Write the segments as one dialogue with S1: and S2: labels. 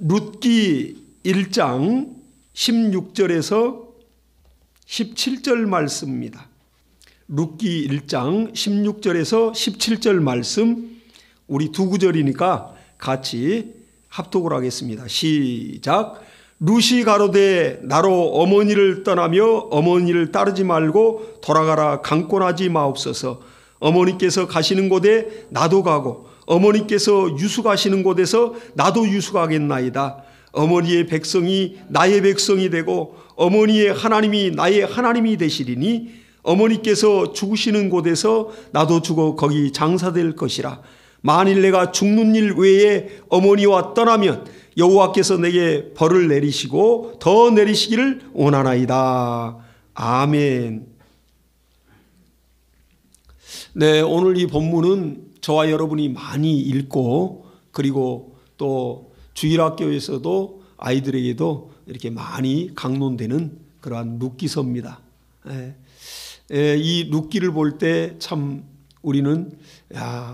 S1: 룻기 1장 16절에서 17절 말씀입니다. 룻기 1장 16절에서 17절 말씀, 우리 두 구절이니까 같이 합독을 하겠습니다. 시작. 룻이 가로되 나로 어머니를 떠나며 어머니를 따르지 말고 돌아가라. 강권하지 마옵소서. 어머니께서 가시는 곳에 나도 가고 어머니께서 유숙하시는 곳에서 나도 유숙하겠나이다. 어머니의 백성이 나의 백성이 되고 어머니의 하나님이 나의 하나님이 되시리니 어머니께서 죽으시는 곳에서 나도 죽어 거기 장사될 것이라. 만일 내가 죽는 일 외에 어머니와 떠나면 여호와께서 내게 벌을 내리시고 더 내리시기를 원하나이다. 아멘. 네, 오늘 이 본문은 저와 여러분이 많이 읽고 그리고 또 주일학교에서도 아이들에게도 이렇게 많이 강론되는 그러한 룻기서입니다. 이 룻기를 볼 때 참 우리는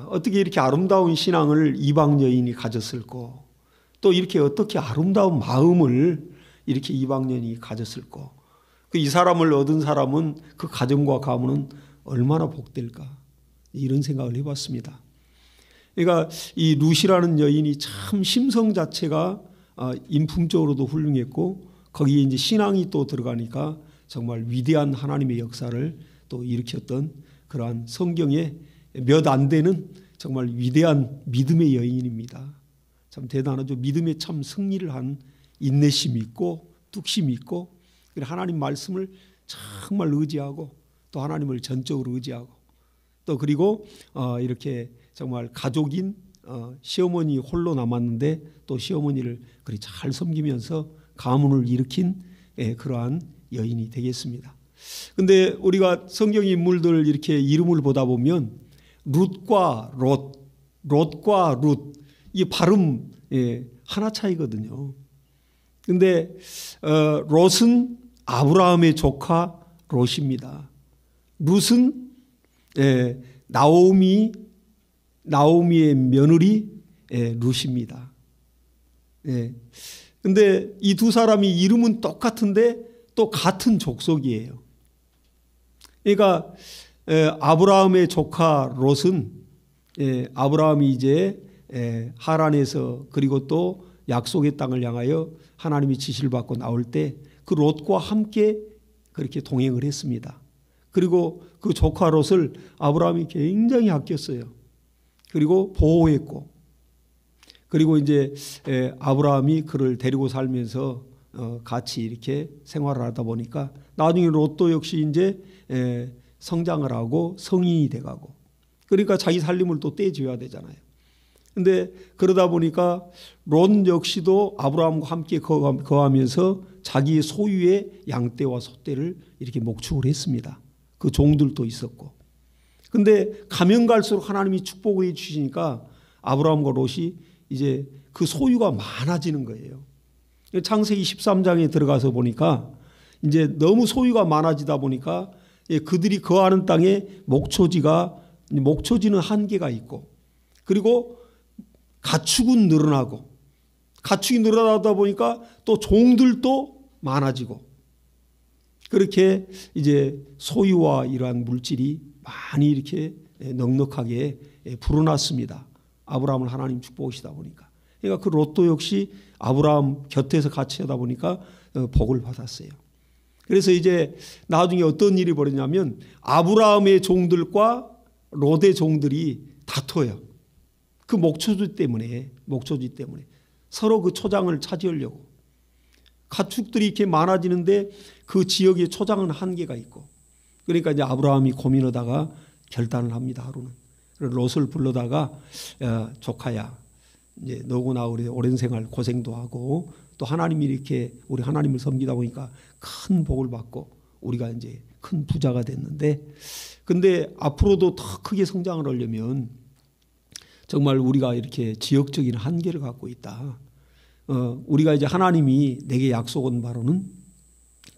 S1: 어떻게 이렇게 아름다운 신앙을 이방 여인이 가졌을꼬, 또 이렇게 어떻게 아름다운 마음을 이렇게 이방 여인이 가졌을꼬, 이 사람을 얻은 사람은 그 가정과 가문은 얼마나 복될까, 이런 생각을 해봤습니다. 그러니까 이 룻이라는 여인이 참 심성 자체가 인품적으로도 훌륭했고 거기에 이제 신앙이 또 들어가니까 정말 위대한 하나님의 역사를 또 일으켰던 그러한 성경에 몇 안 되는 정말 위대한 믿음의 여인입니다. 참 대단하죠. 믿음에 참 승리를 한 인내심이 있고 뚝심이 있고 하나님 말씀을 정말 의지하고 또 하나님을 전적으로 의지하고 또 그리고 이렇게 정말 가족인 시어머니 홀로 남았는데 또 시어머니를 그리 잘 섬기면서 가문을 일으킨 그러한 여인이 되겠습니다. 근데 우리가 성경 인물들 이렇게 이름을 보다 보면 룻과 롯과 룻, 이 발음 하나 차이거든요. 근데 롯은 아브라함의 조카 롯입니다. 룻은 나오미의 며느리 룻입니다. 근데 이 두 사람이 이름은 똑같은데 또 같은 족속이에요. 그러니까 아브라함의 조카 롯은 아브라함이 이제 하란에서 그리고 또 약속의 땅을 향하여 하나님의 지시를 받고 나올 때 그 롯과 함께 그렇게 동행을 했습니다. 그리고 그 조카 롯을 아브라함이 굉장히 아꼈어요. 그리고 보호했고 그리고 이제 아브라함이 그를 데리고 살면서 같이 이렇게 생활을 하다 보니까 나중에 롯도 역시 이제 성장을 하고 성인이 돼가고 그러니까 자기 살림을 또 떼줘야 되잖아요. 근데 그러다 보니까 롯 역시도 아브라함과 함께 거하면서 자기의 소유의 양떼와 소떼를 이렇게 목축을 했습니다. 그 종들도 있었고. 근데 가면 갈수록 하나님이 축복을 해 주시니까 아브라함과 롯이 이제 그 소유가 많아지는 거예요. 창세기 13장에 들어가서 보니까 이제 너무 소유가 많아지다 보니까 그들이 거하는 땅에 목초지는 한계가 있고 그리고 가축은 늘어나고 가축이 늘어나다 보니까 또 종들도 많아지고 그렇게 이제 소유와 이러한 물질이 많이 이렇게 넉넉하게 불어났습니다. 아브라함을 하나님 축복하시다 보니까. 그러니까 그 롯도 역시 아브라함 곁에서 같이 하다 보니까 복을 받았어요. 그래서 이제 나중에 어떤 일이 벌어지냐면 아브라함의 종들과 롯의 종들이 다퉈요. 그 목초지 때문에 서로 그 초장을 차지하려고. 가축들이 이렇게 많아지는데 그 지역의 초장은 한계가 있고 그러니까 이제 아브라함이 고민하다가 결단을 합니다. 하루는. 롯을 불러다가 조카야 이제 너고 나 우리 오랜 생활 고생도 하고 또 하나님이 이렇게 우리 하나님을 섬기다 보니까 큰 복을 받고 우리가 이제 큰 부자가 됐는데 근데 앞으로도 더 크게 성장을 하려면 정말 우리가 이렇게 지역적인 한계를 갖고 있다. 우리가 이제 하나님이 내게 약속한 바로는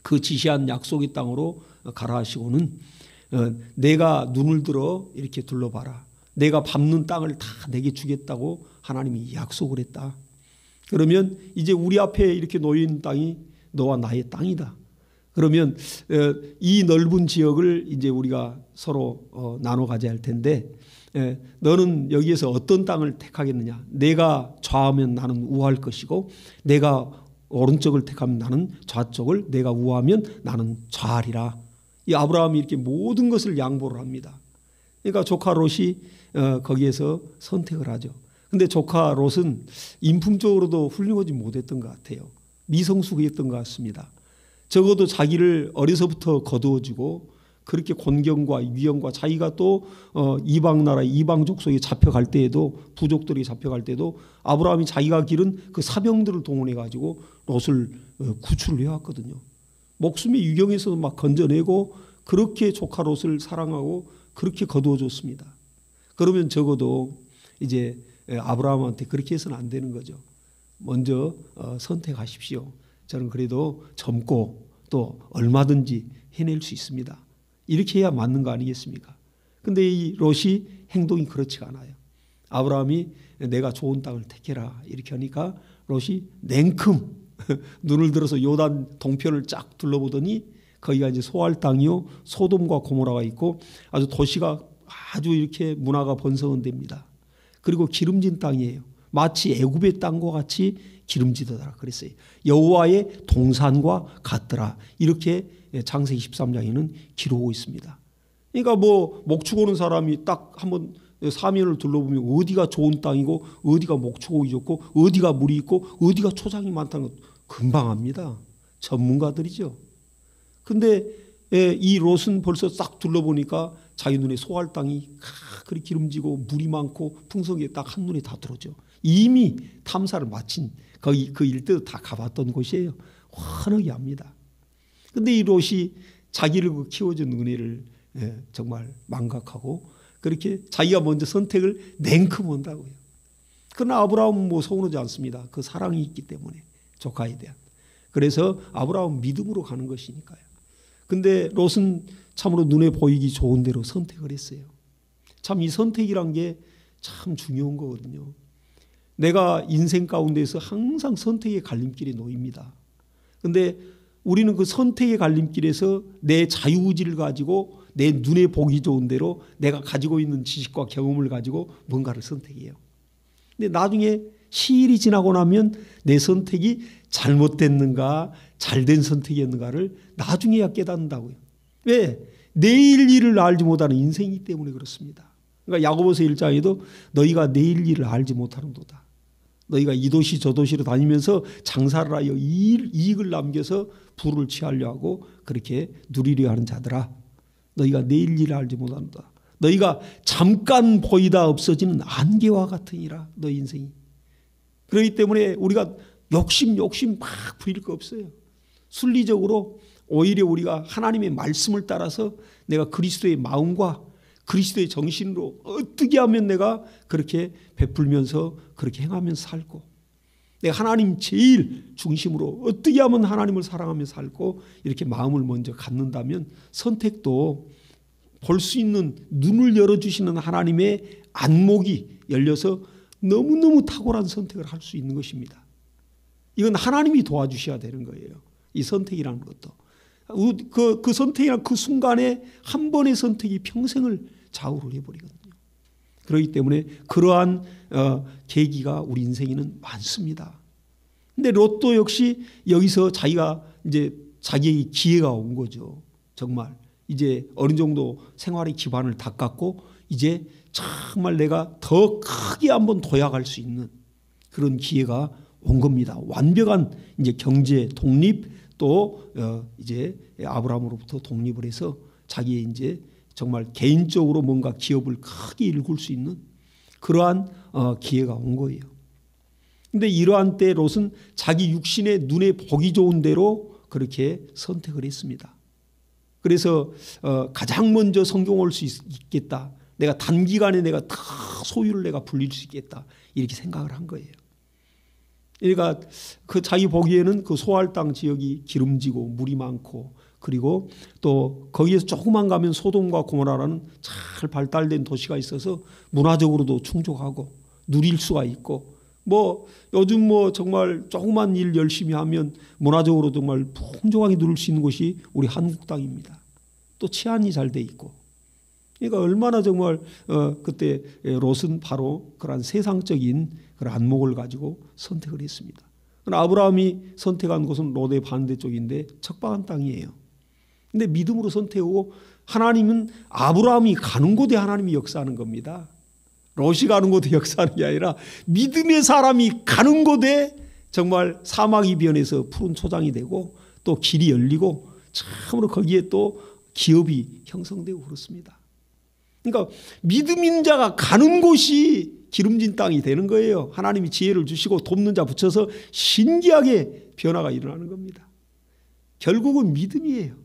S1: 그 지시한 약속의 땅으로 가라 하시고는 내가 눈을 들어 이렇게 둘러봐라. 내가 밟는 땅을 다 내게 주겠다고 하나님이 약속을 했다. 그러면 이제 우리 앞에 이렇게 놓인 땅이 너와 나의 땅이다. 그러면 이 넓은 지역을 이제 우리가 서로 나눠 가져야 할 텐데, 너는 여기에서 어떤 땅을 택하겠느냐? 내가 좌하면 나는 우할 것이고, 내가 오른쪽을 택하면 나는 좌쪽을, 내가 우하면 나는 좌하리라. 이 아브라함이 이렇게 모든 것을 양보를 합니다. 그러니까 조카 롯이 거기에서 선택을 하죠. 근데 조카 롯은 인품적으로도 훌륭하지 못했던 것 같아요. 미성숙했던 것 같습니다. 적어도 자기를 어려서부터 거두어주고 그렇게 곤경과 위험과 자기가 또 이방 나라 이방족 속에 잡혀갈 때에도, 부족들이 잡혀갈 때도 아브라함이 자기가 기른 그 사병들을 동원해 가지고 롯을 구출을 해왔거든요. 목숨의 위경에서도 막 건져내고 그렇게 조카 롯을 사랑하고 그렇게 거두어줬습니다. 그러면 적어도 이제 아브라함한테 그렇게 해서는 안 되는 거죠. 먼저 선택하십시오. 저는 그래도 젊고 또 얼마든지 해낼 수 있습니다. 이렇게 해야 맞는 거 아니겠습니까? 근데 이 롯이 행동이 그렇지가 않아요. 아브라함이 내가 좋은 땅을 택해라 이렇게 하니까 롯이 냉큼 눈을 들어서 요단 동편을 쫙 둘러보더니 거기가 이제 소알 땅이요, 소돔과 고모라가 있고 아주 도시가 아주 이렇게 문화가 번성한 데입니다. 그리고 기름진 땅이에요. 마치 애굽의 땅과 같이 기름지더라 그랬어요. 여호와의 동산과 같더라. 이렇게 창세기 13장에는 기록하고 있습니다. 그러니까 뭐 목축 오는 사람이 딱 한번 사면을 둘러보면 어디가 좋은 땅이고 어디가 목축이 좋고 어디가 물이 있고 어디가 초장이 많다는 것 금방 압니다. 전문가들이죠. 근데 이 롯은 벌써 싹 둘러보니까 자기 눈에 소알 땅이 그리 기름지고 물이 많고 풍성하게 딱 한눈에 다 들어오죠. 이미 탐사를 마친 거기 그 일대도 다 가봤던 곳이에요. 환하게 압니다. 근데 이 롯이 자기를 키워준 은혜를 정말 망각하고 그렇게 자기가 먼저 선택을 냉큼 한다고요. 그러나 아브라함은 뭐 서운하지 않습니다. 그 사랑이 있기 때문에 조카에 대한. 그래서 아브라함은 믿음으로 가는 것이니까요. 근데 롯은 참으로 눈에 보이기 좋은 대로 선택을 했어요. 참 이 선택이란 게 참 중요한 거거든요. 내가 인생 가운데서 항상 선택의 갈림길에 놓입니다. 근데 우리는 그 선택의 갈림길에서 내 자유의지를 가지고 내 눈에 보기 좋은 대로 내가 가지고 있는 지식과 경험을 가지고 뭔가를 선택해요. 근데 나중에 시일이 지나고 나면 내 선택이 잘못됐는가 잘된 선택이었는가를 나중에야 깨닫는다고요. 왜? 내일 일을 알지 못하는 인생이기 때문에 그렇습니다. 그러니까 야고보서 1장에도 너희가 내일 일을 알지 못하는도다. 너희가 이 도시 저 도시로 다니면서 장사를 하여 이익을 남겨서 부를 취하려 하고 그렇게 누리려 하는 자들아, 너희가 내일 일을 알지 못한다. 너희가 잠깐 보이다 없어지는 안개와 같으니라. 너희 인생이. 그렇기 때문에 우리가 욕심 막 부릴 거 없어요. 순리적으로 오히려 우리가 하나님의 말씀을 따라서 내가 그리스도의 마음과 그리스도의 정신으로 어떻게 하면 내가 그렇게 베풀면서 그렇게 행하면서 살고, 내가 하나님 제일 중심으로 어떻게 하면 하나님을 사랑하며 살고 이렇게 마음을 먼저 갖는다면 선택도 볼 수 있는 눈을 열어주시는 하나님의 안목이 열려서 너무너무 탁월한 선택을 할 수 있는 것입니다. 이건 하나님이 도와주셔야 되는 거예요. 이 선택이라는 것도. 그 선택이란 그 순간에 한 번의 선택이 평생을 좌우를 해버리거든요. 그렇기 때문에 그러한 계기가 우리 인생에는 많습니다. 근데 롯도 역시 여기서 자기가 이제 자기에게 기회가 온 거죠. 정말 이제 어느 정도 생활의 기반을 닦았고 이제 정말 내가 더 크게 한번 도약할 수 있는 그런 기회가 온 겁니다. 완벽한 이제 경제 독립, 또 이제 아브라함으로부터 독립을 해서 자기의 이제 정말 개인적으로 뭔가 기업을 크게 일굴 수 있는 그러한 기회가 온 거예요. 근데 이러한 때 롯은 자기 육신의 눈에 보기 좋은 대로 그렇게 선택을 했습니다. 그래서 가장 먼저 성공 올 수 있겠다. 내가 단기간에 내가 다 소유를 내가 불릴 수 있겠다. 이렇게 생각을 한 거예요. 그러니까 그 자기 보기에는 그 소알 땅 지역이 기름지고 물이 많고 그리고 또 거기에서 조금만 가면 소돔과 고모라라는 잘 발달된 도시가 있어서 문화적으로도 충족하고 누릴 수가 있고 뭐 요즘 뭐 정말 조그만 일 열심히 하면 문화적으로 정말 풍족하게 누릴 수 있는 곳이 우리 한국 땅입니다. 또 치안이 잘 돼 있고. 그러니까 얼마나 정말 그때 롯은 바로 그런 세상적인 그런 안목을 가지고 선택을 했습니다. 아브라함이 선택한 곳은 롯의 반대쪽인데 척박한 땅이에요. 근데 믿음으로 선택하고 하나님은 아브라함이 가는 곳에 하나님이 역사하는 겁니다. 롯이 가는 곳에 역사하는 게 아니라 믿음의 사람이 가는 곳에 정말 사막이 변해서 푸른 초장이 되고 또 길이 열리고 참으로 거기에 또 기업이 형성되고 그렇습니다. 그러니까 믿음인 자가 가는 곳이 기름진 땅이 되는 거예요. 하나님이 지혜를 주시고 돕는 자 붙여서 신기하게 변화가 일어나는 겁니다. 결국은 믿음이에요.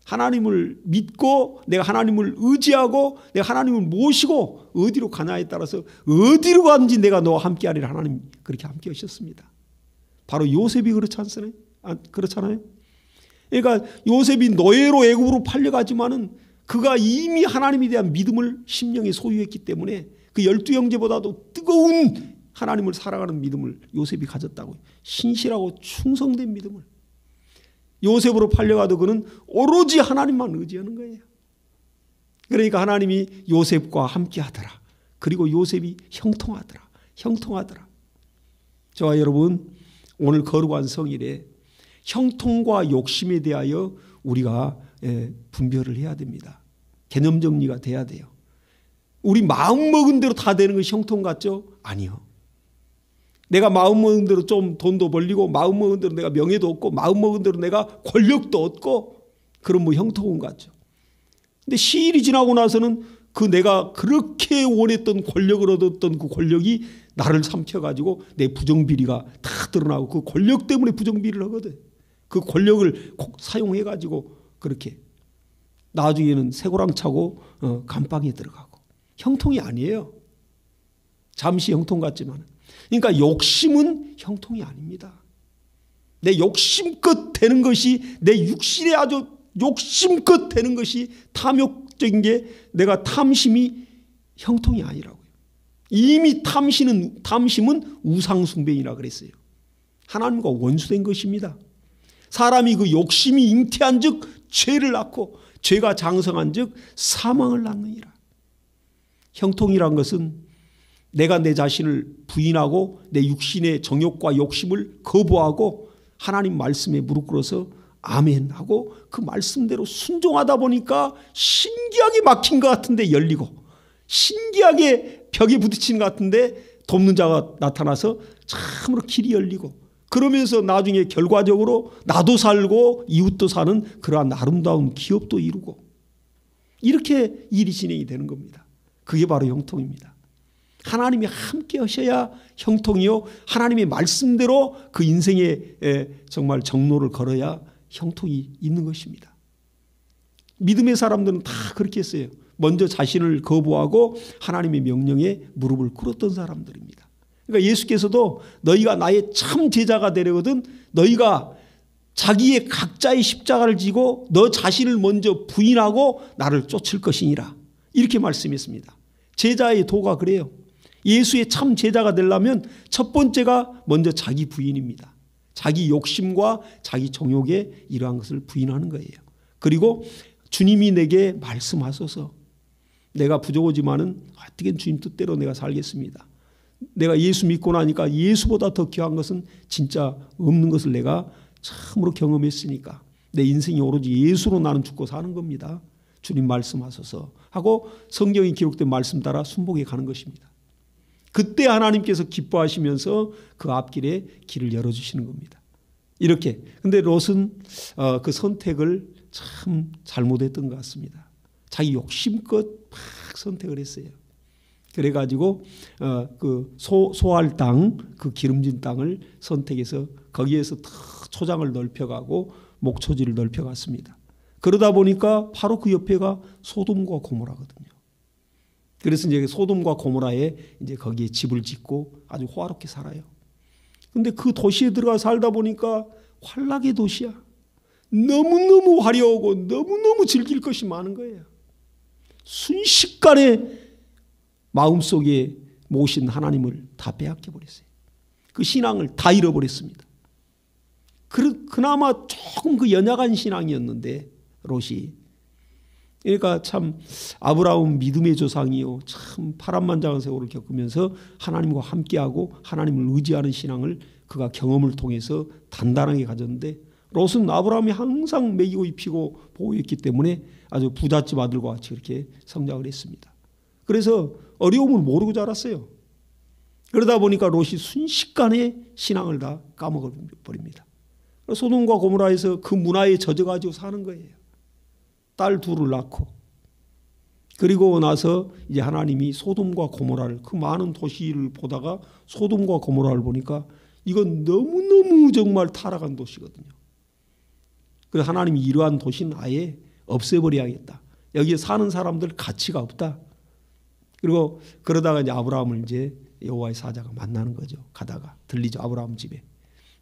S1: 하나님을 믿고 내가 하나님을 의지하고 내가 하나님을 모시고 어디로 가냐에 따라서 어디로 가는지 내가 너와 함께 하리라 하나님 그렇게 함께 하셨습니다. 바로 요셉이 그렇잖아요. 그러니까 요셉이 노예로 애굽으로 팔려가지만은 그가 이미 하나님에 대한 믿음을 심령에 소유했기 때문에 그 12형제보다도 뜨거운 하나님을 사랑하는 믿음을 요셉이 가졌다고요. 신실하고 충성된 믿음을. 요셉으로 팔려가도 그는 오로지 하나님만 의지하는 거예요. 그러니까 하나님이 요셉과 함께 하더라. 그리고 요셉이 형통하더라. 저와 여러분 오늘 거룩한 성일에 형통과 욕심에 대하여 우리가 분별을 해야 됩니다. 개념 정리가 돼야 돼요. 우리 마음먹은 대로 다 되는 것이 형통 같죠? 아니요. 내가 마음먹은 대로 좀 돈도 벌리고 마음먹은 대로 내가 명예도 얻고 마음먹은 대로 내가 권력도 얻고 그런 뭐 형통은 같죠. 근데 시일이 지나고 나서는 그 내가 그렇게 원했던 권력을 얻었던 그 권력이 나를 삼켜가지고 내 부정비리가 다 드러나고 그 권력 때문에 부정비리를 하거든. 그 권력을 사용해가지고 그렇게 나중에는 쇠고랑 차고 감방에 들어가고 형통이 아니에요. 잠시 형통 같지만 그러니까 욕심은 형통이 아닙니다. 내 욕심껏 되는 것이 내 육신에 아주 욕심껏 되는 것이 탐욕적인 게 내가 탐심이 형통이 아니라고요. 이미 탐심은 우상숭배이라 그랬어요. 하나님과 원수된 것입니다. 사람이 그 욕심이 잉태한 즉 죄를 낳고 죄가 장성한 즉 사망을 낳느니라. 형통이란 것은 내가 내 자신을 부인하고 내 육신의 정욕과 욕심을 거부하고 하나님 말씀에 무릎 꿇어서 아멘 하고 그 말씀대로 순종하다 보니까 신기하게 막힌 것 같은데 열리고 신기하게 벽에 부딪히는 것 같은데 돕는 자가 나타나서 참으로 길이 열리고 그러면서 나중에 결과적으로 나도 살고 이웃도 사는 그러한 아름다운 기업도 이루고 이렇게 일이 진행이 되는 겁니다. 그게 바로 형통입니다. 하나님이 함께 하셔야 형통이요. 하나님의 말씀대로 그 인생에 정말 정로를 걸어야 형통이 있는 것입니다. 믿음의 사람들은 다 그렇게 했어요. 먼저 자신을 거부하고 하나님의 명령에 무릎을 꿇었던 사람들입니다. 그러니까 예수께서도 너희가 나의 참 제자가 되려거든 너희가 자기의 각자의 십자가를 지고 너 자신을 먼저 부인하고 나를 쫓을 것이니라. 이렇게 말씀했습니다. 제자의 도가 그래요. 예수의 참 제자가 되려면 첫 번째가 먼저 자기 부인입니다. 자기 욕심과 자기 정욕에 이러한 것을 부인하는 거예요. 그리고 주님이 내게 말씀하소서 내가 부족하지만은 어떻게 주님 뜻대로 내가 살겠습니다. 내가 예수 믿고 나니까 예수보다 더 귀한 것은 진짜 없는 것을 내가 참으로 경험했으니까 내 인생이 오로지 예수로 나는 죽고 사는 겁니다. 주님 말씀하소서 하고 성경에 기록된 말씀 따라 순복해 가는 것입니다. 그때 하나님께서 기뻐하시면서 그 앞길에 길을 열어주시는 겁니다. 이렇게. 근데 롯은 그 선택을 참 잘못했던 것 같습니다. 자기 욕심껏 막 선택을 했어요. 그래가지고 그 소할 땅, 그 기름진 땅을 선택해서 거기에서 더 초장을 넓혀가고 목초지를 넓혀갔습니다. 그러다 보니까 바로 그 옆에가 소돔과 고모라거든요. 그래서 이제 소돔과 고모라에 이제 거기에 집을 짓고 아주 호화롭게 살아요. 근데 그 도시에 들어가 살다 보니까 환락의 도시야. 너무너무 화려하고 너무너무 즐길 것이 많은 거예요. 순식간에 마음속에 모신 하나님을 다 빼앗겨 버렸어요. 그 신앙을 다 잃어버렸습니다. 그나마 조금 그 연약한 신앙이었는데 롯이. 그러니까 참 아브라함 믿음의 조상이요, 참 파란만장한 세월을 겪으면서 하나님과 함께하고 하나님을 의지하는 신앙을 그가 경험을 통해서 단단하게 가졌는데, 롯은 아브라함이 항상 먹이고 입히고 보호했기 때문에 아주 부잣집 아들과 같이 그렇게 성장을 했습니다. 그래서 어려움을 모르고 자랐어요. 그러다 보니까 롯이 순식간에 신앙을 다 까먹어버립니다. 소돔과 고모라에서 그 문화에 젖어가지고 사는 거예요. 딸 둘을 낳고. 그리고 나서 이제 하나님이 소돔과 고모라를, 그 많은 도시를 보다가 소돔과 고모라를 보니까 이건 너무너무 정말 타락한 도시거든요. 그래서 하나님이 이러한 도시는 아예 없애버려야겠다. 여기에 사는 사람들 가치가 없다. 그리고 그러다가 이제 아브라함을 이제 여호와의 사자가 만나는 거죠. 가다가 들리죠. 아브라함 집에.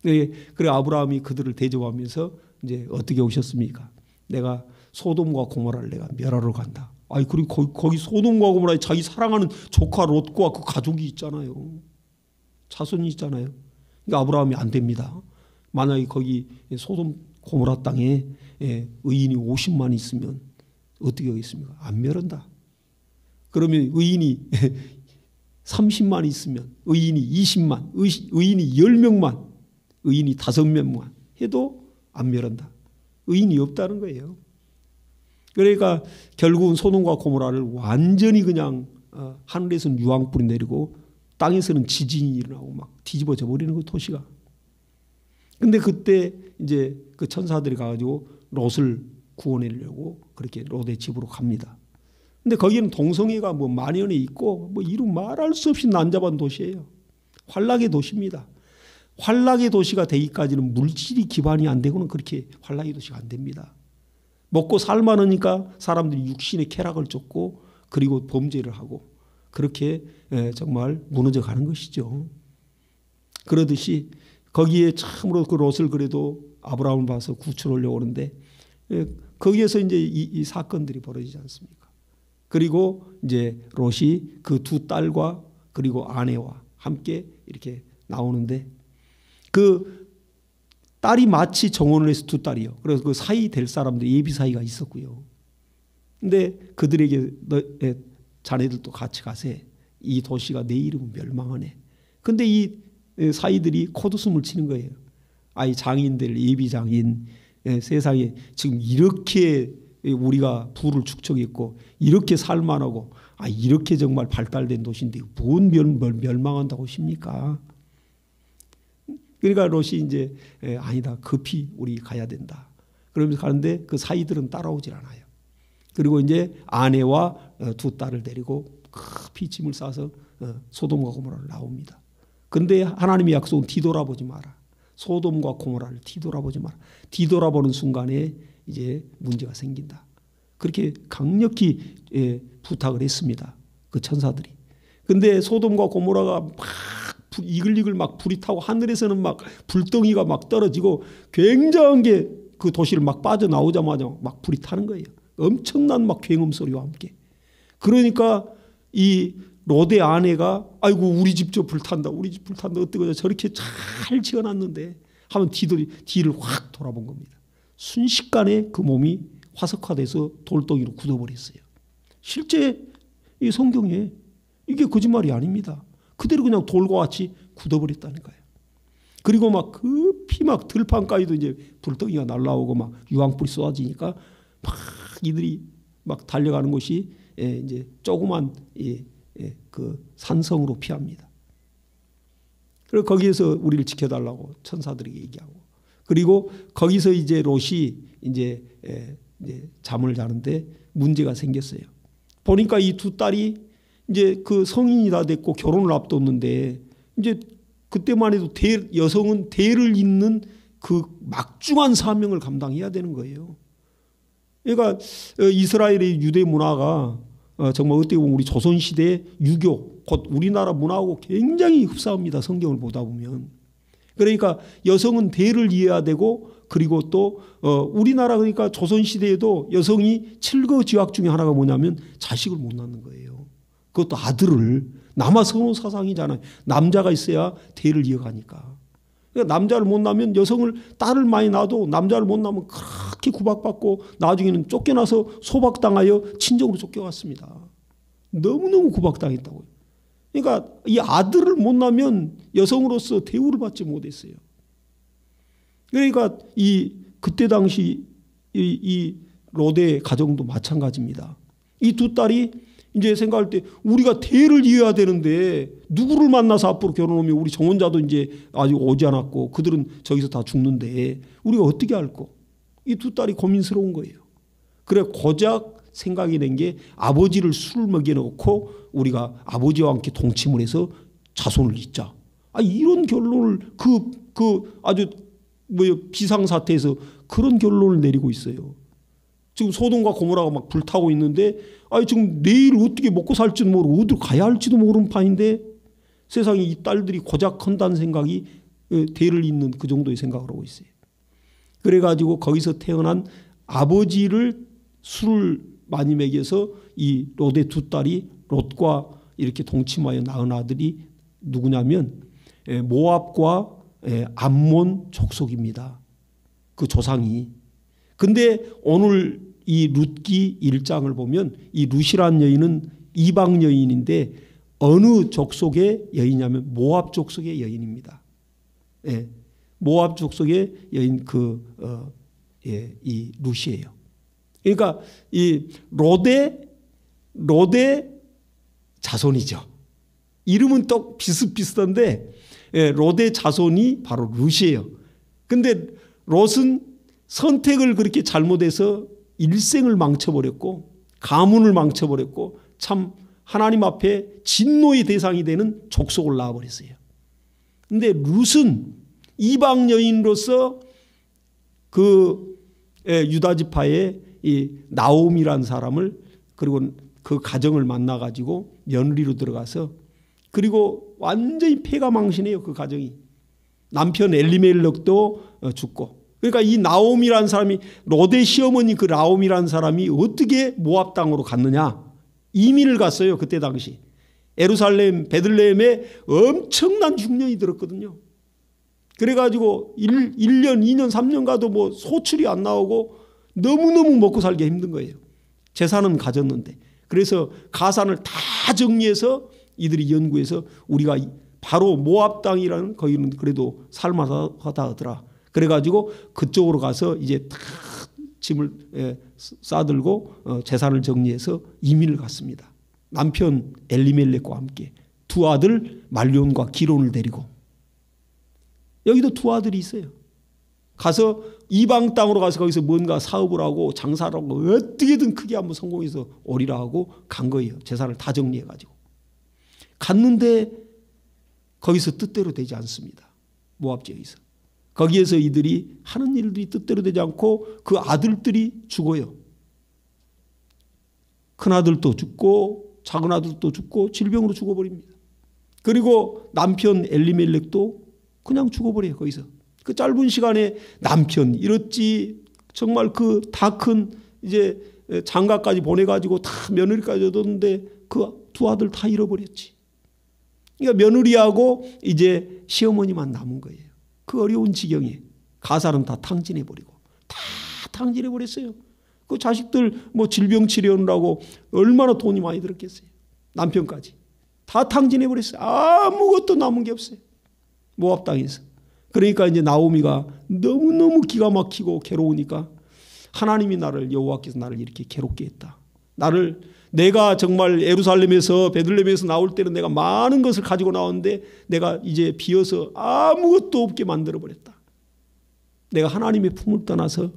S1: 그래 아브라함이 그들을 대접하면서 이제 어떻게 오셨습니까? 내가 소돔과 고모라를 내가 멸하러 간다. 아니 그리고 거기 소돔과 고모라에 자기 사랑하는 조카 롯과 그 가족이 있잖아요. 자손이 있잖아요. 그러니까 아브라함이 안 됩니다. 만약에 거기 소돔 고모라 땅에 의인이 50만 있으면 어떻게 하겠습니까? 안 멸한다. 그러면 의인이 30만 있으면, 의인이 20만, 의인이 10명만, 의인이 5명만 해도 안 멸한다. 의인이 없다는 거예요. 그러니까 결국은 소돔과 고모라를 완전히 그냥 하늘에서는 유황불이 내리고 땅에서는 지진이 일어나고 막 뒤집어져 버리는 그 도시가. 근데 그때 이제 그 천사들이 가가지고 롯을 구원하려고 그렇게 롯의 집으로 갑니다. 근데 거기는 동성애가 뭐 만연해 있고 뭐 이루 말할 수 없이 난잡한 도시예요. 환락의 도시입니다. 환락의 도시가 되기까지는 물질이 기반이 안 되고는 그렇게 환락의 도시가 안 됩니다. 먹고 살만하니까 사람들이 육신의 쾌락을 쫓고 그리고 범죄를 하고 그렇게 정말 무너져 가는 것이죠. 그러듯이 거기에 참으로 그 롯을 그래도 아브라함을 봐서 구출하려고 하는데 거기에서 이제 이 사건들이 벌어지지 않습니까? 그리고 이제 롯이 그 두 딸과 그리고 아내와 함께 이렇게 나오는데 그 딸이 마치 정혼을 해서 두 딸이요. 그래서 그 사이 될 사람들이 예비 사이가 있었고요. 근데 그들에게 자네들도 같이 가세. 이 도시가 내 이름은 멸망하네. 근데 이 사이들이 코웃음을 치는 거예요. 아이 장인들, 예비 장인, 세상에 지금 이렇게 우리가 부를 축적했고 이렇게 살만하고 이렇게 정말 발달된 도시인데 뭔 멸망한다고 하십니까? 그러니까 롯이 이제 아니다, 급히 우리 가야 된다. 그러면서 가는데 그 사이들은 따라오질 않아요. 그리고 이제 아내와 두 딸을 데리고 급히 짐을 싸서 소돔과 고모라를 나옵니다. 근데 하나님의 약속은 뒤돌아보지 마라. 소돔과 고모라를 뒤돌아보지 마라. 뒤돌아보는 순간에 이제 문제가 생긴다. 그렇게 강력히 부탁을 했습니다. 그 천사들이. 근데 소돔과 고모라가 막 이글이글 막 불이 타고 하늘에서는 막 불덩이가 막 떨어지고 굉장한 게 그 도시를 막 빠져나오자마자 막 불이 타는 거예요. 엄청난 막 굉음 소리와 함께. 그러니까 이 롯의 아내가 아이고 우리 집 저 불탄다. 우리 집 불탄다. 어떡하냐. 저렇게 잘 지어놨는데 하면 뒤를 확 돌아본 겁니다. 순식간에 그 몸이 화석화돼서 돌덩이로 굳어버렸어요. 실제 이 성경에 이게 거짓말이 아닙니다. 그대로 그냥 돌과 같이 굳어버렸다니까요. 그리고 막 급히 막 들판가에도 이제 불덩이가 날라오고 막 유황불이 쏟아지니까 막 이들이 막 달려가는 곳이 이제 조그만 그 산성으로 피합니다. 그리고 거기에서 우리를 지켜달라고 천사들에게 얘기하고 그리고 거기서 이제 롯이 이제 잠을 자는데 문제가 생겼어요. 보니까 이 두 딸이 이제 그 성인이 다 됐고 결혼을 앞뒀는데 이제 그때만 해도 여성은 대를 잇는 그 막중한 사명을 감당해야 되는 거예요. 그러니까 이스라엘의 유대 문화가 정말 어떻게 보면 우리 조선시대의 유교, 곧 우리나라 문화하고 굉장히 흡사합니다. 성경을 보다 보면. 그러니까 여성은 대를 이어야 되고 그리고 또 우리나라 그러니까 조선시대에도 여성이 칠거지약 중에 하나가 뭐냐면 자식을 못 낳는 거예요. 그것도 아들을 남아선호 사상이잖아요. 남자가 있어야 대를 이어가니까. 그러니까 남자를 못 낳으면 여성을 딸을 많이 낳아도 남자를 못 낳으면 그렇게 구박받고 나중에는 쫓겨나서 소박당하여 친정으로 쫓겨갔습니다. 너무너무 구박당했다고요. 그러니까 이 아들을 못 낳으면 여성으로서 대우를 받지 못했어요. 그러니까 그때 당시 이 롯의 가정도 마찬가지입니다. 이 두 딸이 이제 생각할 때 우리가 대를 이어야 되는데 누구를 만나서 앞으로 결혼하면 우리 정혼자도 이제 아직 오지 않았고 그들은 저기서 다 죽는데 우리가 어떻게 할까? 이 두 딸이 고민스러운 거예요. 그래 고작 생각이 낸 게 아버지를 술을 먹여놓고 우리가 아버지와 함께 동침을 해서 자손을 잇자. 이런 결론을 그 아주 비상사태에서 그런 결론을 내리고 있어요. 지금 소돔과 고모라가 막 불타고 있는데 지금 내일 어떻게 먹고 살지도 모르고 어디로 가야 할지도 모르는 판인데 세상에 이 딸들이 고작 한다는 생각이 대를 잇는 그 정도의 생각을 하고 있어요. 그래가지고 거기서 태어난 아버지를 술을 많이 먹여서 이 롯의 두 딸이 롯과 이렇게 동침하여 낳은 아들이 누구냐면 모압과 암몬 족속입니다. 그 조상이. 근데 오늘 이 룻기 1장을 보면 이 룻이라는 여인은 이방 여인인데 어느 족속의 여인이냐면 모압 족속의 여인입니다. 모압 족속의 여인 이 룻이에요. 그러니까 이 롯의 자손이죠. 이름은 또 비슷비슷한데 롯의 자손이 바로 룻이에요. 근데 롯은 선택을 그렇게 잘못해서 일생을 망쳐버렸고 가문을 망쳐버렸고 참 하나님 앞에 진노의 대상이 되는 족속을 낳아버렸어요. 근데 룻은 이방 여인으로서 그 유다 지파의 이 나옴이라는 사람을 그리고 그 가정을 만나가지고 며느리로 들어가서 그리고 완전히 패가망신해요. 그 가정이. 남편 엘리멜렉도 죽고. 그러니까 이 나옴이라는 사람이 롯의 시어머니 그 나옴이라는 사람이 어떻게 모압 땅으로 갔느냐. 이민을 갔어요. 그때 당시. 예루살렘 베들레헴에 엄청난 흉년이 들었거든요. 그래가지고 1년 2년 3년 가도 뭐 소출이 안 나오고 너무너무 먹고 살기 힘든 거예요. 재산은 가졌는데. 그래서 가산을 다 정리해서 이들이 연구해서 우리가 바로 모압 땅이라는 거기는 그래도 살만하다 하더라. 그래가지고 그쪽으로 가서 이제 다 짐을 싸들고 재산을 정리해서 이민을 갔습니다. 남편 엘리멜렉과 함께 두 아들 말론과 기론을 데리고. 여기도 두 아들이 있어요. 가서 이방 땅으로 가서 거기서 뭔가 사업을 하고 장사를 하고 어떻게든 크게 한번 성공해서 오리라 하고 간 거예요. 재산을 다 정리해가지고. 갔는데 거기서 뜻대로 되지 않습니다. 모압 지역에서. 거기에서 이들이 하는 일들이 뜻대로 되지 않고 그 아들들이 죽어요. 큰아들도 죽고 작은 아들도 죽고 질병으로 죽어버립니다. 그리고 남편 엘리멜렉도 그냥 죽어버려요. 거기서. 그 짧은 시간에 남편 잃었지 정말 그 다 큰 이제 장가까지 보내가지고 다 며느리까지 얻었는데 그 두 아들 다 잃어버렸지. 그러니까 며느리하고 이제 시어머니만 남은 거예요. 그 어려운 지경에 가사는 다 탕진해버리고 다 탕진해버렸어요. 그 자식들 뭐 질병 치료하느라고 얼마나 돈이 많이 들었겠어요. 남편까지 다 탕진해버렸어요. 아무것도 남은 게 없어요. 모압 땅에서. 그러니까 이제 나오미가 너무너무 기가 막히고 괴로우니까 하나님이 여호와께서 나를 이렇게 괴롭게 했다. 내가 정말 예루살렘에서 베들레헴에서 나올 때는 내가 많은 것을 가지고 나왔는데 내가 이제 비어서 아무것도 없게 만들어버렸다. 내가 하나님의 품을 떠나서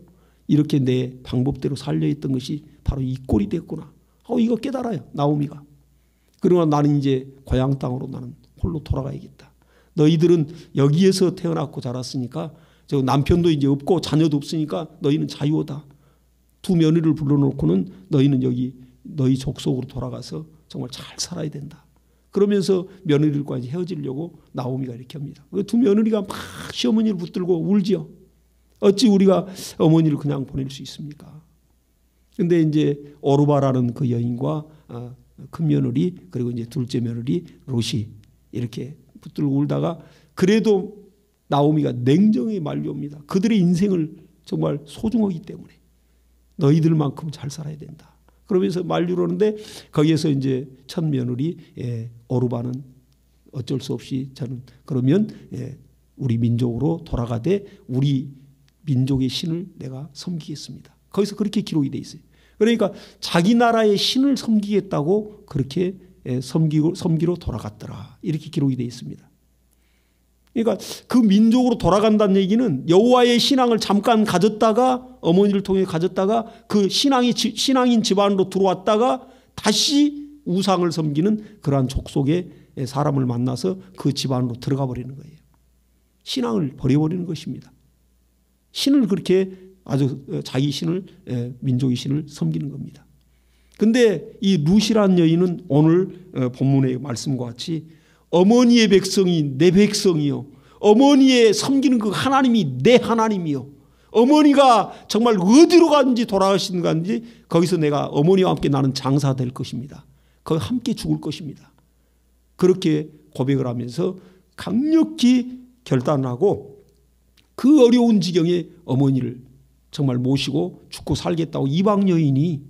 S1: 이렇게 내 방법대로 살려있던 것이 바로 이 꼴이 됐구나. 이거 깨달아요. 나오미가. 그러나 나는 이제 고향 땅으로 나는 홀로 돌아가야겠다. 너희들은 여기에서 태어났고 자랐으니까 저 남편도 이제 없고 자녀도 없으니까 너희는 자유하다. 두 며느리를 불러놓고는 너희는 여기 너희 족속으로 돌아가서 정말 잘 살아야 된다. 그러면서 며느리들과 이제 헤어지려고 나오미가 이렇게 합니다. 두 며느리가 막 시어머니를 붙들고 울지요. 어찌 우리가 어머니를 그냥 보낼 수 있습니까? 근데 이제 오르바라는 그 여인과 큰 며느리 그리고 이제 둘째 며느리 롯이 이렇게 붙들고 울다가 그래도 나오미가 냉정히 말려옵니다. 그들의 인생을 정말 소중하기 때문에 너희들만큼 잘 살아야 된다. 그러면서 말려오는데 거기에서 이제 첫 며느리 오르바는 어쩔 수 없이 저는 그러면 우리 민족으로 돌아가되 우리 민족의 신을 내가 섬기겠습니다. 거기서 그렇게 기록이 돼 있어요. 그러니까 자기 나라의 신을 섬기겠다고 그렇게 섬기로 돌아갔더라. 이렇게 기록이 돼 있습니다. 그러니까 그 민족으로 돌아간다는 얘기는 여호와의 신앙을 잠깐 가졌다가 어머니를 통해 가졌다가 그 신앙인 집안으로 들어왔다가 다시 우상을 섬기는 그러한 족속의 사람을 만나서 그 집안으로 들어가 버리는 거예요. 신앙을 버려버리는 것입니다. 신을 그렇게 아주 자기 신을 민족의 신을 섬기는 겁니다. 근데 이 룻이라는 여인은 오늘 본문의 말씀과 같이 어머니의 백성이 내 백성이요. 어머니의 섬기는 그 하나님이 내 하나님이요. 어머니가 정말 어디로 가는지 돌아가시는 가는지 거기서 내가 어머니와 함께 나는 장사될 것입니다. 거기 함께 죽을 것입니다. 그렇게 고백을 하면서 강력히 결단하고 그 어려운 지경에 어머니를 정말 모시고 죽고 살겠다고 이방 여인이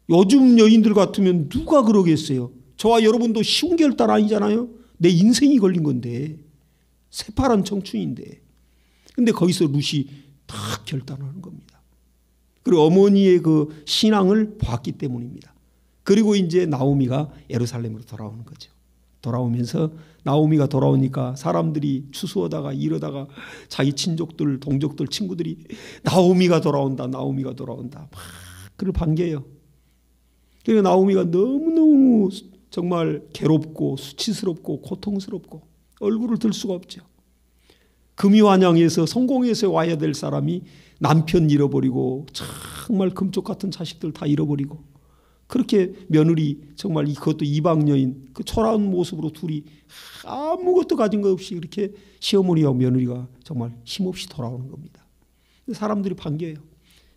S1: 요즘 여인들 같으면 누가 그러겠어요. 저와 여러분도 쉬운 결단 아니잖아요. 내 인생이 걸린 건데 새파란 청춘인데 근데 거기서 룻이 다 결단하는 겁니다. 그리고 어머니의 그 신앙을 봤기 때문입니다. 그리고 이제 나오미가 예루살렘으로 돌아오는 거죠. 돌아오면서 나오미가 돌아오니까 사람들이 추수하다가 이러다가 자기 친족들 동족들 친구들이 나오미가 돌아온다 나오미가 돌아온다 막 그를 반겨요. 그러니까 나오미가 너무너무 정말 괴롭고 수치스럽고 고통스럽고 얼굴을 들 수가 없죠. 금이환양에서 성공해서 와야 될 사람이 남편 잃어버리고 정말 금쪽 같은 자식들 다 잃어버리고 그렇게 며느리 정말 그것도 이방 여인 그 초라한 모습으로 둘이 아무것도 가진 것 없이 이렇게 시어머니와 며느리가 정말 힘없이 돌아오는 겁니다. 사람들이 반겨요.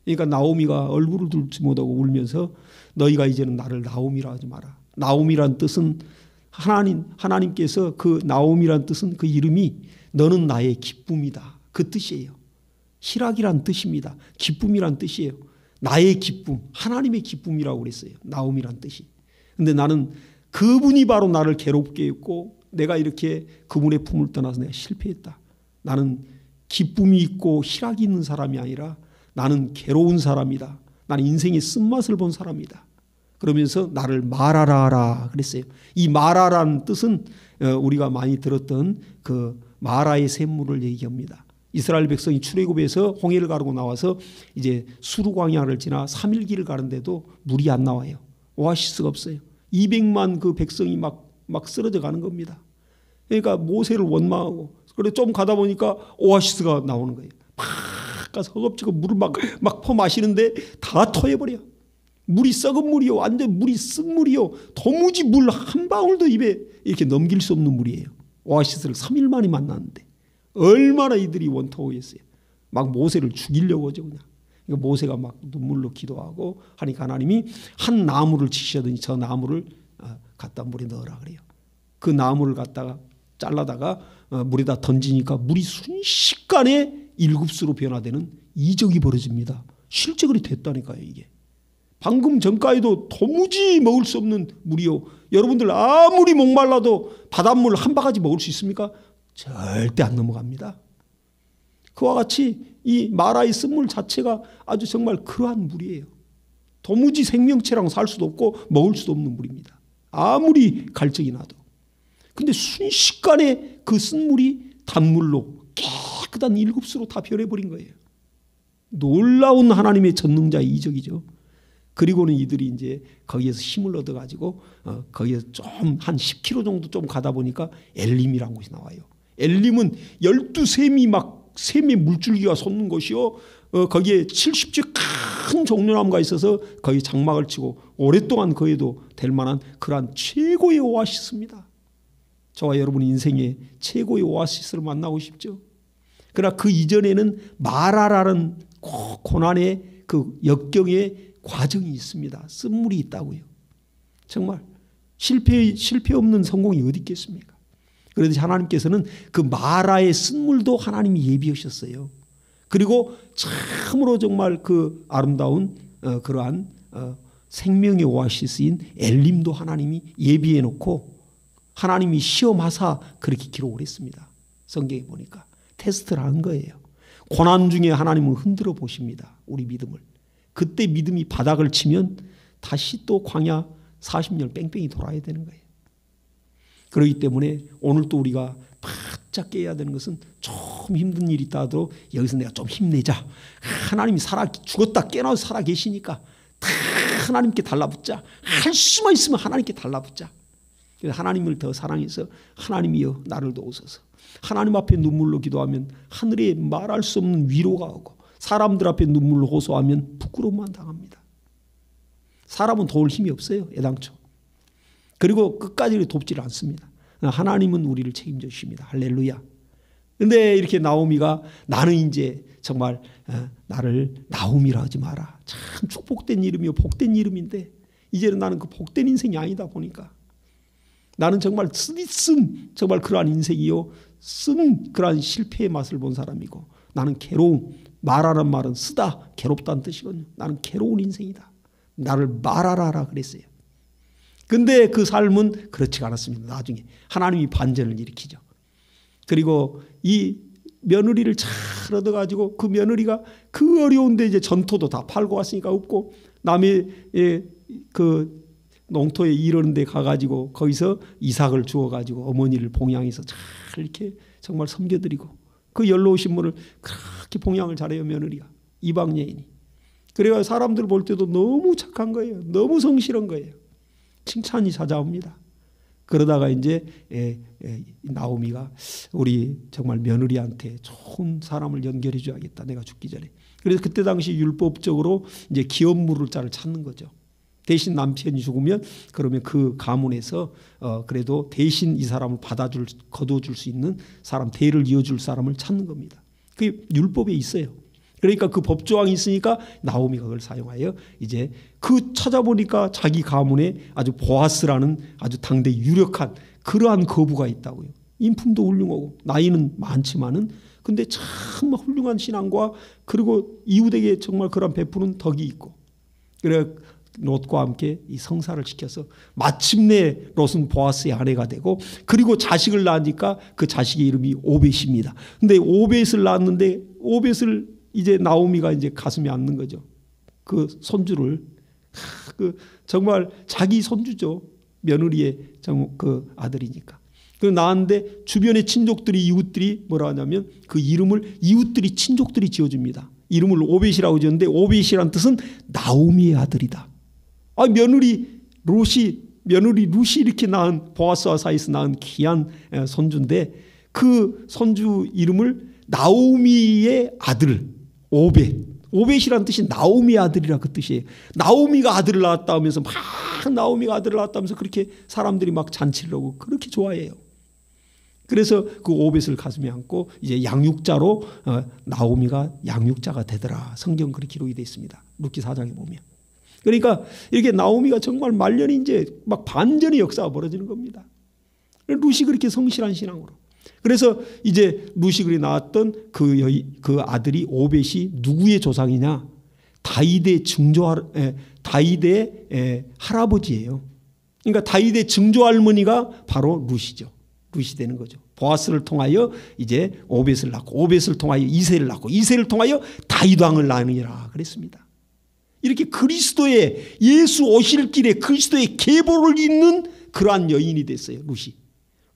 S1: 그러니까 나오미가 얼굴을 들지 못하고 울면서 너희가 이제는 나를 나오미라 하지 마라. 나오미란 뜻은 하나님께서 그 나오미란 뜻은 그 이름이 너는 나의 기쁨이다. 그 뜻이에요. 희락이란 뜻입니다. 기쁨이란 뜻이에요. 나의 기쁨, 하나님의 기쁨이라고 그랬어요. 나오미란 뜻이. 근데 나는 그분이 바로 나를 괴롭게 했고 내가 이렇게 그분의 품을 떠나서 내가 실패했다. 나는 기쁨이 있고 희락이 있는 사람이 아니라 나는 괴로운 사람이다. 나는 인생의 쓴맛을 본 사람이다. 그러면서 나를 마라라 그랬어요. 이 마라라는 뜻은 우리가 많이 들었던 그 마라의 샘물을 얘기합니다. 이스라엘 백성이 출애굽에서 홍해를 가르고 나와서 이제 수르 광야를 지나 3일길을 가는데도 물이 안 나와요. 오아시스가 없어요. 200만 그 백성이 막 쓰러져 가는 겁니다. 그러니까 모세를 원망하고 그래 좀 가다 보니까 오아시스가 나오는 거예요. 막 가서 허겁지겁 물을 막 퍼 마시는데 다 토해버려. 물이 썩은 물이요. 완전 물이 쓴 물이요. 도무지 물 한 방울도 입에 이렇게 넘길 수 없는 물이에요. 오아시스를 3일 만에 만났는데 얼마나 이들이 원통했어요. 막 모세를 죽이려고 하죠. 그냥. 그러니까 모세가 막 눈물로 기도하고 하니까 하나님이 한 나무를 치시더니 저 나무를 갖다 물에 넣으라 그래요. 그 나무를 갖다가 잘라다가 물에다 던지니까 물이 순식간에 1급수로 변화되는 이적이 벌어집니다. 실제 그리 됐다니까요. 이게. 방금 전까지도 도무지 먹을 수 없는 물이요. 여러분들 아무리 목말라도 바닷물 한 바가지 먹을 수 있습니까? 절대 안 넘어갑니다. 그와 같이 이 마라의 쓴물 자체가 아주 정말 그러한 물이에요. 도무지 생명체랑 살 수도 없고 먹을 수도 없는 물입니다. 아무리 갈증이 나도. 근데 순식간에 그 쓴물이 단물로 깨끗한 1급수로 다 변해버린 거예요. 놀라운 하나님의 전능자의 이적이죠. 그리고는 이들이 이제 거기에서 힘을 얻어가지고 거기에서 좀 한 10km 정도 좀 가다 보니까 엘림이라는 곳이 나와요. 엘림은 12샘이 막 샘의 물줄기가 솟는 곳이요. 거기에 70주 큰 종려나무가 있어서 거기 장막을 치고 오랫동안 거기에도 될 만한 그러한 최고의 오아시스입니다. 저와 여러분 인생의 최고의 오아시스를 만나고 싶죠. 그러나 그 이전에는 마라라는 고난의 그 역경의 과정이 있습니다. 쓴물이 있다고요. 정말 실패 없는 성공이 어디 있겠습니까? 그래서 하나님께서는 그 마라의 쓴물도 하나님이 예비하셨어요. 그리고 참으로 정말 그 아름다운 그러한 생명의 오아시스인 엘림도 하나님이 예비해 놓고 하나님이 시험하사 그렇게 기록을 했습니다. 성경에 보니까 테스트를 한 거예요. 고난 중에 하나님은 흔들어 보십니다. 우리 믿음을. 그때 믿음이 바닥을 치면 다시 또 광야 40년 뺑뺑이 돌아야 되는 거예요. 그렇기 때문에 오늘 또 우리가 바짝 깨야 되는 것은 좀 힘든 일이 있다도 여기서 내가 좀 힘내자. 하나님이 죽었다 깨어나서 살아 계시니까 다 하나님께 달라붙자. 할 수만 있으면 하나님께 달라붙자. 하나님을 더 사랑해서 하나님이여 나를 도우소서. 하나님 앞에 눈물로 기도하면 하늘에 말할 수 없는 위로가 오고 사람들 앞에 눈물로 호소하면 부끄러움만 당합니다. 사람은 도울 힘이 없어요. 애당초. 그리고 끝까지 돕지를 않습니다. 하나님은 우리를 책임져 주십니다. 할렐루야. 근데 이렇게 나오미가 나는 이제 정말 나를 나오미라 하지 마라. 참 축복된 이름이요 복된 이름인데 이제는 나는 그 복된 인생이 아니다 보니까 나는 정말 쓴 정말 그러한 인생이요 쓴 그러한 실패의 맛을 본 사람이고 나는 괴로움. 말하는 말은 쓰다 괴롭다는 뜻이거든요. 나는 괴로운 인생이다. 나를 말하라 그랬어요. 근데 그 삶은 그렇지가 않았습니다. 나중에 하나님이 반전을 일으키죠. 그리고 이 며느리를 잘 얻어가지고 그 며느리가 그 어려운데 이제 전토도 다 팔고 왔으니까 없고 남의 그 농토에 이런 데 가가지고 거기서 이삭을 주어가지고 어머니를 봉양해서 잘 이렇게 정말 섬겨드리고 그 연로우 신분을 그렇게 봉양을 잘해요. 며느리가 이방 여인이. 그래야 사람들 볼 때도 너무 착한 거예요. 너무 성실한 거예요. 칭찬이 찾아옵니다. 그러다가 이제 나오미가 우리 정말 며느리한테 좋은 사람을 연결해 줘야겠다. 내가 죽기 전에. 그래서 그때 당시 율법적으로 이제 기업물을 찾는 거죠. 대신 남편이 죽으면 그러면 그 가문에서 그래도 대신 이 사람을 거둬줄 수 있는 사람, 대를 이어줄 사람을 찾는 겁니다. 그게 율법에 있어요. 그러니까 그 법조항이 있으니까 나오미가 그걸 사용하여 이제 그 찾아보니까 자기 가문에 아주 보아스라는 아주 당대 유력한 그러한 거부가 있다고요. 인품도 훌륭하고 나이는 많지만은 근데 참 훌륭한 신앙과 그리고 이웃에게 정말 그런 베푸는 덕이 있고 그래 롯과 함께 이 성사를 시켜서 마침내 롯은 보아스의 아내가 되고 그리고 자식을 낳으니까 그 자식의 이름이 오벳입니다. 근데 오벳을 낳았는데 오벳을 이제 나오미가 이제 가슴에 안는 거죠. 그 손주를 그 정말 자기 손주죠. 며느리의 그 아들이니까. 그 낳았는데 주변의 친족들이 이웃들이 뭐라 하냐면 그 이름을 이웃들이 친족들이 지어줍니다. 이름을 오벳이라고 지었는데 오벳이란 뜻은 나오미의 아들이다. 아 며느리 룻이 이렇게 낳은 보아스와 사이에서 낳은 귀한 손주인데 그 손주 이름을 나오미의 아들 오벳이란 뜻이 나오미의 아들이라 그 뜻이에요. 나오미가 아들을 낳았다 하면서 막 나오미가 아들을 낳았다 하면서 그렇게 사람들이 막 잔치를 하고 그렇게 좋아해요. 그래서 그 오벳을 가슴에 안고 이제 양육자로 나오미가 양육자가 되더라. 성경 그렇게 기록이 되어 있습니다. 룻기 4장에 보면. 그러니까 이렇게 나오미가 정말 말년이 이제 막 반전의 역사가 벌어지는 겁니다. 룻이 그렇게 성실한 신앙으로. 그래서 이제 룻이 그리 낳았던 그 아들이 오벳이 누구의 조상이냐? 다윗의 할아버지예요. 그러니까 다윗의 증조할머니가 바로 룻이죠. 룻이 되는 거죠. 보아스를 통하여 이제 오벳을 낳고 오벳을 통하여 이새를 낳고 이새를 통하여 다윗 왕을 낳으니라 그랬습니다. 이렇게 그리스도의 예수 오실 길에 그리스도의 계보를 잇는 그러한 여인이 됐어요. 룻이.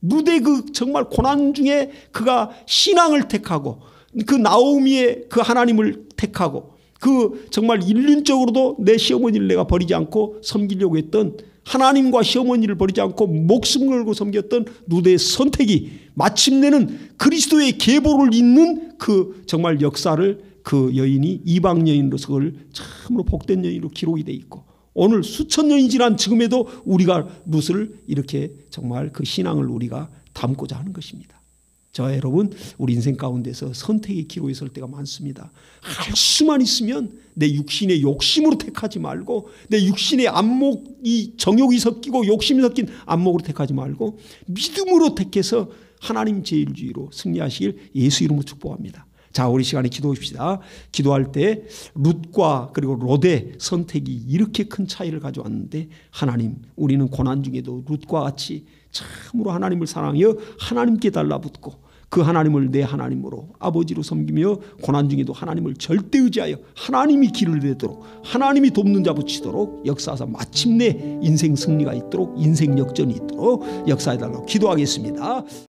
S1: 룻의 그 정말 고난 중에 그가 신앙을 택하고 그 나오미의 그 하나님을 택하고 그 정말 인륜적으로도 내 시어머니를 내가 버리지 않고 섬기려고 했던 하나님과 시어머니를 버리지 않고 목숨 걸고 섬겼던 룻의 선택이 마침내는 그리스도의 계보를 잇는 그 정말 역사를 그 여인이 이방 여인으로서 그걸 참으로 복된 여인으로 기록이 돼 있고 오늘 수천 년이 지난 지금에도 우리가 룻을 이렇게 정말 그 신앙을 우리가 담고자 하는 것입니다. 저와 여러분, 우리 인생 가운데서 선택의 기로에 설 때가 많습니다. 할 수만 있으면 내 육신의 욕심으로 택하지 말고, 내 육신의 안목이, 정욕이 섞이고 욕심이 섞인 안목으로 택하지 말고 믿음으로 택해서 하나님 제일주의로 승리하시길 예수 이름으로 축복합니다. 자, 우리 시간에 기도합시다. 기도할 때 룻과 그리고 롯의 선택이 이렇게 큰 차이를 가져왔는데, 하나님, 우리는 고난 중에도 룻과 같이 참으로 하나님을 사랑하여 하나님께 달라붙고 그 하나님을 내 하나님으로 아버지로 섬기며 고난 중에도 하나님을 절대 의지하여 하나님이 길을 내도록, 하나님이 돕는 자 붙이도록 역사하사 마침내 인생 승리가 있도록, 인생 역전이 있도록 역사해달라고 기도하겠습니다.